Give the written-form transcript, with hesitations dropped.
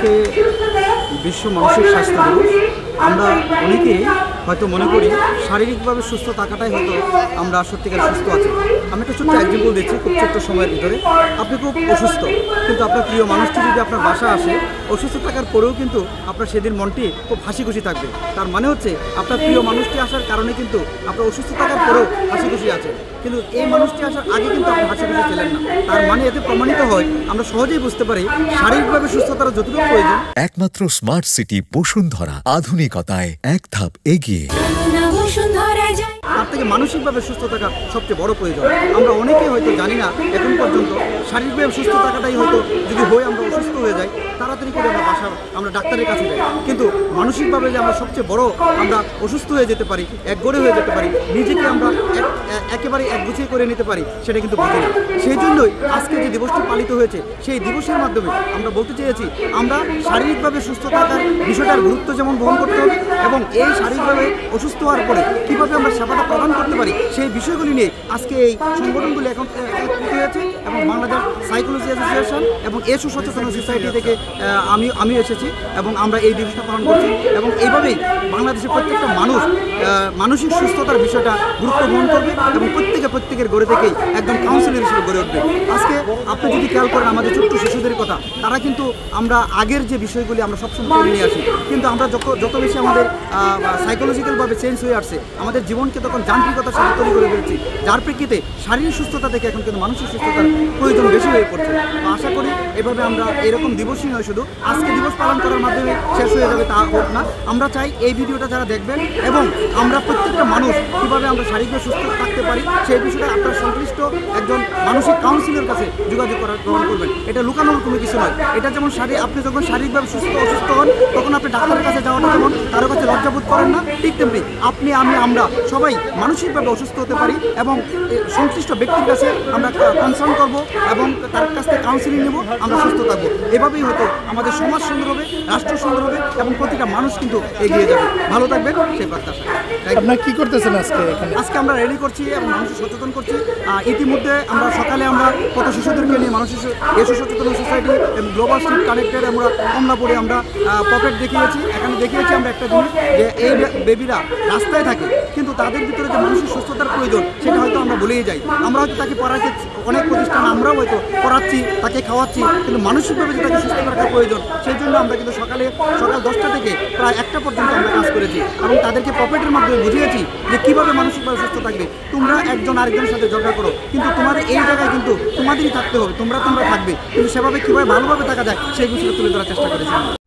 আজকে বিশ্ব মানসিক স্বাস্থ্য দিবস। আমরা অনেকেই হয়তো মনে করি শারীরিকভাবে সুস্থ থাকাটাই হয়তো আমরা সত্যিকার সুস্থ আছি। আমি একটা ছোট্ট এক্সাম্পল দিচ্ছি, খুব ছোট্ট সময়ের ভিতরে আপনি খুব অসুস্থ, কিন্তু আপনার প্রিয় মানুষটি যদি আপনার বাসা আসে, অসুস্থ থাকার পরেও কিন্তু আপনার সেদিন মনটি খুব হাসি খুশি থাকবে। তার মানে হচ্ছে আপনার প্রিয় মানুষটি আসার কারণে কিন্তু আপনার অসুস্থ থাকার পরেও হাসি খুশি আছে, কিন্তু এই মানুষটি আসার আগে কিন্তু আপনি হাসি খুশি ছিলেন না। তার মানে এতে প্রমাণিত হয়, আমরা সহজেই বুঝতে পারি শারীরিকভাবে সুস্থতার যতটুকু প্রয়োজন। একমাত্র স্মার্ট সিটি বসুন্ধরা, আধুনিকতায় এক ধাপ এগিয়ে। তার থেকে মানসিকভাবে সুস্থ থাকা সবচেয়ে বড় প্রয়োজন। আমরা অনেকেই হয়তো জানি না এখন পর্যন্ত শারীরিকভাবে সুস্থ থাকাটাই হয়তো যদি হয়ে আমরা অসুস্থ হয়ে যাই, তাড়াতাড়ি করে আমরা ডাক্তারের কাছে যাই, কিন্তু মানসিকভাবে যে আমরা সবচেয়ে বড় আমরা অসুস্থ হয়ে যেতে পারি, একগড়ে হয়ে যেতে পারি, নিজেকে আমরা একেবারে একগুছিয়ে করে নিতে পারি, সেটা কিন্তু বুঝি না। সেই জন্যই আজকে যে দিবসটি পালিত হয়েছে, সেই দিবসের মাধ্যমে আমরা বলতে চেয়েছি আমরা শারীরিকভাবে সুস্থ থাকার বিষয়টার গুরুত্ব যেমন বহন করতে হবে, এবং এই শারীরিকভাবে অসুস্থ হওয়ার পরে কীভাবে আমরা সেবাটা প্রদান করতে পারি, সেই বিষয়গুলি নিয়ে আজকে এই সংগঠনগুলি এখন একত্রিত হয়েছে। এবং বাংলাদেশ সাইকোলজি অ্যাসোসিয়েশন এবং এসো সচেতন সোসাইটি থেকে আমি এসেছি, এবং আমরা এই দিবসটা পালন করছি। এবং এইভাবেই বাংলাদেশের প্রত্যেকটা মানুষ মানসিক সুস্থতার বিষয়টা গুরুত্ব বহন করবে, এবং প্রত্যেকের গড়ে থেকেই একদম কাউন্সিলর হিসেবে গড়ে উঠবে। আজকে আপনি যদি খেয়াল করেন আমাদের ছোট্ট শিশুদের কথা, তারা কিন্তু আমরা আগের যে বিষয়গুলি আমরা সবসময় করে নিয়ে আসি, কিন্তু আমরা যত বেশি আমাদের সাইকোলজিক্যালভাবে চেঞ্জ হয়ে আসছে, আমাদের জীবনকে তখন যান্ত্রিকতার সাথে তৈরি করে ফেলছি, যার প্রেক্ষিতে শারীরিক সুস্থতা থেকে এখন কিন্তু মানসিক সুস্থতার প্রয়োজন বেশি হয়ে পড়ছে। তো আশা করি এভাবে আমরা এরকম দিবসই নয় শুধু আজকে দিবস পালন করার মাধ্যমে শেষ হয়ে যাবে তা হোক না। আমরা চাই এই ভিডিওটা যারা দেখবেন এবং আমরা প্রত্যেকটা মানুষ কীভাবে আমরা শারীরিকভাবে সুস্থ থাকতে পারি, সেই বিষয়টা আপনার সংশ্লিষ্ট একজন মানসিক কাউন্সিলের কাছে যোগাযোগ গ্রহণ করবেন। এটা লুকানোর কোনো কিছু নয়। এটা যেমন আপনি যখন শারীরিকভাবে অসুস্থ হন, তখন আপনি ডাক্তারের কাছে যাওয়াটা যেমন কারো কাছে লজ্জাবোধ করেন না, ঠিক তেমনি আপনি আমরা সবাই মানসিকভাবে অসুস্থ হতে পারি, এবং সংশ্লিষ্ট ব্যক্তির কাছে আমরা কনসার্ন করব এবং তার কাছ থেকে কাউন্সিলিং নেব, আমরা সুস্থ থাকবো। এভাবেই হয়তো আমাদের সমাজ সুন্দর হবে, রাষ্ট্র সুন্দর হবে, এবং প্রতিটা মানুষ কিন্তু এগিয়ে যাবে। ভালো থাকবেন সেই প্রত্যাশা। আপনারা কি করতেছেন আজকে? আমরা র্যালি করছি এবং মানুষকে সচেতন করছি। ইতিমধ্যে আমরা সকালে আমরা কত শিশুদেরকে নিয়ে এসো সচেতন সোসাইটি এবং গ্লোবাল স্ট্রিট কানেক্টেড আমরা কমলাপুরে আমরা পকেট দেখিয়েছি। এখানে দেখিয়েছি আমরা একটা জিনিস, যে এই বেবিরা রাস্তায় থাকে, কিন্তু তাদের ভিতরে যে মানসিক সুস্থতার প্রয়োজন সেটা হয়তো আমরা ভুলেই যাই। আমরা হয়তো তাকে পড়াতে অনেক প্রতিষ্ঠান আমরাও হয়তো পড়াচ্ছি, তাকে খাওয়াচ্ছি, কিন্তু মানসিকভাবে যে তাকে সুস্থ রাখার প্রয়োজন, সেই জন্য আমরা কিন্তু সকাল 10টা থেকে প্রায় 1টা পর্যন্ত আমরা কাজ করেছি, এবং তাদেরকে পকেটের মাধ্যমে বুঝিয়েছি যে কীভাবে মানসিকভাবে সুস্থ থাকবে। তোমরা একজন আরেকজনের সাথে ঝগড়া করো, কিন্তু তোমাদের এই জায়গায় কিন্তু তোমাদেরই থাকতে হবে, তোমরা থাকবে, কিন্তু সেভাবে কীভাবে ভালোভাবে থাকা যায় সেই বিষয়টা তুলে ধরার চেষ্টা করেছি।